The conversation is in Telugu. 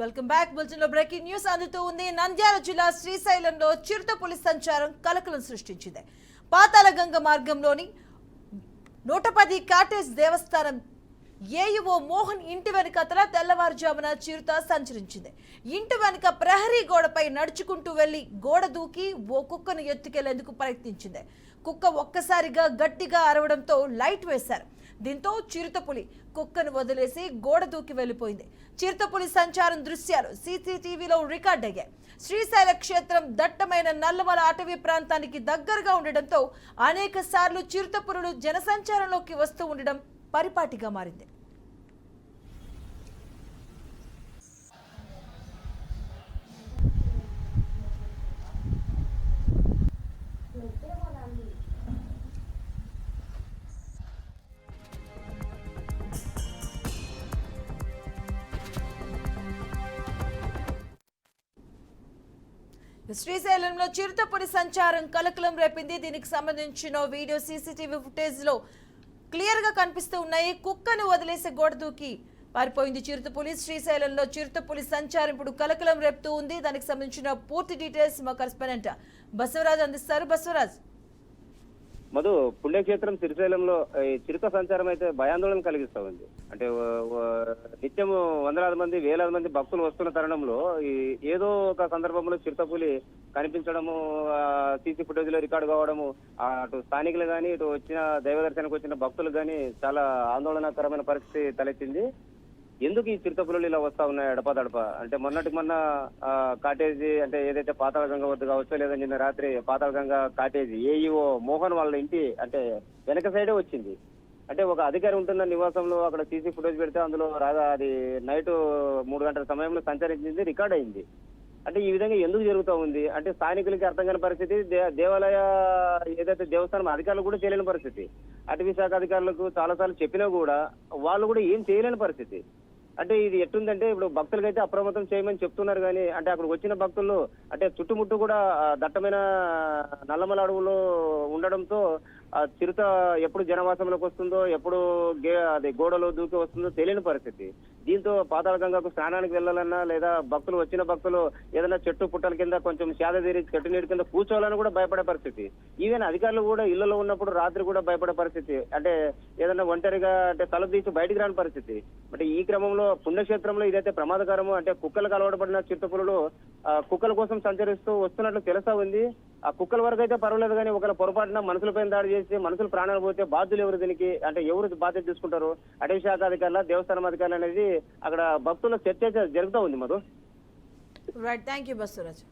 Welcome back. బులెటిన్ లో బ్రేకింగ్ న్యూస్ అందుతూ ఉంది. నంద్యాల జిల్లా శ్రీశైలంలో చిరుత పులి సంచారం కలకలం సృష్టించింది. పాతాళగంగ మార్గంలోని 110 కాటేజ్ దేవస్థానం ఏయుఓ మోహన్ ఇంటి వెనుకతల తెల్లవారుజామున చిరుత సంచరించింది. ఇంటి వెనుక ప్రహరీ గోడపై నడుచుకుంటూ వెళ్లి గోడ దూకి ఓ కుక్కను ఎత్తుకెళ్లేందుకు ప్రయత్నించింది. కుక్క ఒక్కసారిగా గట్టిగా అరవడంతో లైట్ వేశారు. దీంతో చిరుతపులి కుక్కను వదిలేసి గోడ దూకి వెళ్లిపోయింది. చిరుతపులి సంచారం దృశ్యాలు సీసీటీవీలో రికార్డ్ అయ్యాయి. శ్రీశైల క్షేత్రం దట్టమైన నల్లమల అటవీ ప్రాంతానికి దగ్గరగా ఉండడంతో అనేక సార్లు చిరుతపులులు జనసంచారంలోకి వస్తూ ఉండడం పరిపాటిగా మారింది. శ్రీశైలంలో చిరుతపులి సంచారం కలకలం రేపింది. దీనికి సంబంధించిన వీడియో సీసీటీవీ ఫుటేజ్ లో క్లియర్ గా కనిపిస్తూ ఉన్నాయి. కుక్కను వదిలేసి గోడ దూకి పారిపోయింది చిరుతపులి. శ్రీశైలంలో చిరుతపులి సంచారం ఇప్పుడు కలకలం రేపుతూ ఉంది. దానికి సంబంధించిన పూర్తి డీటెయిల్స్ మా కరెస్పాండెంట్ బసవరాజ్ అందిస్తారు. బసవరాజ్. మధు, పుణ్యక్షేత్రం శ్రీశైలంలో ఈ చిరుత సంచారం అయితే భయాందోళన కలిగిస్తా ఉంది. అంటే నిత్యము వందలాది మంది వేలాది మంది భక్తులు వస్తున్న తరుణంలో ఏదో ఒక సందర్భంలో చిరుతపులి కనిపించడము, సీసీ ఫుటేజ్ లో రికార్డు కావడము, అటు స్థానికులు కానీ ఇటు వచ్చిన దైవ దర్శనానికి వచ్చిన భక్తులు కానీ చాలా ఆందోళనకరమైన పరిస్థితి తలెత్తింది. ఎందుకు ఈ చిరుతపులులు ఇలా వస్తా ఉన్నాయి అడపదడప అంటే మొన్న కాటేజీ అంటే ఏదైతే పాతాళగంగ వద్ద కావచ్చో లేదా నిన్న రాత్రి పాతాళగంగ కాటేజీ ఏఈఓ మోహన్ వాళ్ళ ఇంటి అంటే వెనక సైడే వచ్చింది. అంటే ఒక అధికారి ఉంటున్న నివాసంలో అక్కడ సీసీ ఫుటేజ్ పెడితే అందులో రాగా అది నైట్ 3 గంటల సమయంలో సంచరించింది, రికార్డ్ అయింది. అంటే ఈ విధంగా ఎందుకు జరుగుతూ ఉంది అంటే స్థానికులకి అర్థం కాని పరిస్థితి, దేవాలయ ఏదైతే దేవస్థానం అధికారులు కూడా చేయలేని పరిస్థితి, అటవీ శాఖ అధికారులకు చాలాసార్లు చెప్పినా కూడా వాళ్ళు కూడా ఏం చేయలేని పరిస్థితి. అంటే ఇది ఎట్టుందంటే ఇప్పుడు భక్తులకైతే అప్రమత్తం చేయమని చెప్తున్నారు కానీ అంటే అక్కడికి వచ్చిన భక్తులు అంటే చుట్టుముట్టు కూడా దట్టమైన నల్లమల అడవుల్లో ఉండడంతో ఆ చిరుత ఎప్పుడు జనవాసంలోకి వస్తుందో, ఎప్పుడు అది గోడలో దూకి వస్తుందో తెలియని పరిస్థితి. దీంతో పాతాళగంగకు స్నానానికి వెళ్ళాలన్నా లేదా వచ్చిన భక్తులు ఏదైనా చెట్టు పుట్టల కింద కొంచెం సేద తీరి చెట్టు నీటి కింద కూర్చోవాలని కూడా భయపడే పరిస్థితి. ఈవెన్ అధికారులు కూడా ఇళ్లలో ఉన్నప్పుడు రాత్రి కూడా భయపడే పరిస్థితి. అంటే ఏదైనా ఒంటరిగా అంటే తలుపు తీసి బయటికి రాని పరిస్థితి. అంటే ఈ క్రమంలో పుణ్యక్షేత్రంలో ఇదైతే ప్రమాదకరము. అంటే కుక్కలకు అలవాటుపడిన చిరుతపులులు కుక్కల కోసం సంచరిస్తూ వస్తున్నట్లు తెలుసా ఉంది. ఆ కుక్కల వరకు అయితే పర్వాలేదు కానీ ఒకవేళ పొరపాటున మనుషులపైన దాడి చేసి మనుషులు ప్రాణాలు పోతే బాధ్యులు ఎవరు? దీనికి అంటే ఎవరు బాధ్యత తీసుకుంటారు? అటవీ శాఖ అధికారుల, దేవస్థానం అధికారులు అనేది అక్కడ భక్తుల చర్చ జరుగుతూ ఉంది. Madhu. Right, thank you Basavaraj.